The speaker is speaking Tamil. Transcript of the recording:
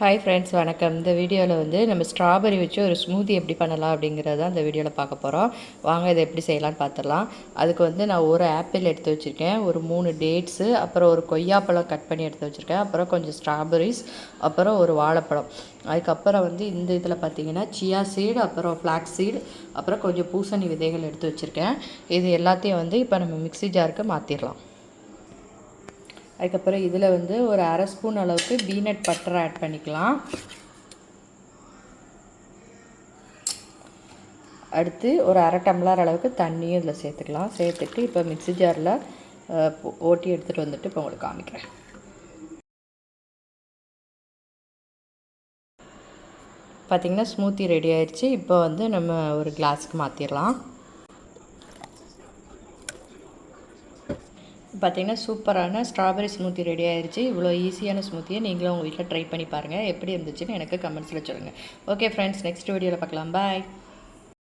ஹாய் ஃப்ரெண்ட்ஸ், வணக்கம். இந்த வீடியோவில் வந்து நம்ம ஸ்ட்ராபெரி வச்சு ஒரு ஸ்மூத்தி எப்படி பண்ணலாம் அப்படிங்கிறத இந்த வீடியோவில் பார்க்க போகிறோம். வாங்க இதை எப்படி செய்யலான்னு பார்த்துடலாம். அதுக்கு வந்து நான் ஒரு ஆப்பிள் எடுத்து வச்சுருக்கேன், ஒரு 3 டேட்ஸு, அப்புறம் ஒரு கொய்யாப்பழம் கட் பண்ணி எடுத்து வச்சுருக்கேன், அப்புறம் கொஞ்சம் ஸ்ட்ராபெரிஸ், அப்புறம் ஒரு வாழைப்பழம். அதுக்கப்புறம் வந்து இந்த இதில் பார்த்தீங்கன்னா சியா சீடு, அப்புறம் ஃப்ளாக்ஸ் சீடு, அப்புறம் கொஞ்சம் பூசணி விதைகள் எடுத்து வச்சுருக்கேன். இது எல்லாத்தையும் வந்து இப்போ நம்ம மிக்ஸி ஜாருக்கு மாற்றிடலாம். அதுக்கப்புறம் இதில் வந்து ஒரு அரை ஸ்பூன் அளவுக்கு பீனட் பட்டர் ஆட் பண்ணிக்கலாம். அடுத்து ஒரு அரை டம்ளர் அளவுக்கு தண்ணியும் இதில் சேர்த்துக்கலாம். சேர்த்துட்டு இப்போ மிக்ஸி ஜாரில் ஓட்டி எடுத்துகிட்டு வந்துட்டு இப்போ உங்களுக்கு காமிக்கிறேன். பார்த்திங்கன்னா ஸ்மூத்தி ரெடி ஆயிடுச்சு. இப்போ வந்து நம்ம ஒரு கிளாஸுக்கு மாற்றிடலாம். பார்த்திங்கன்னா சூப்பரான ஸ்ட்ராபெரி ஸ்மூத்தி ரெடி ஆயிடுச்சு. இவ்வளோ ஈஸியான ஸ்மூத்தியை நீங்களும் உங்கள் வீட்டில் ட்ரை பண்ணி பாருங்கள். எப்படி இருந்துச்சுன்னு எனக்கு கமெண்ட்ஸில் சொல்லுங்கள். ஓகே ஃப்ரெண்ட்ஸ், நெக்ஸ்ட் வீடியோவில் பார்க்கலாம். பாய்.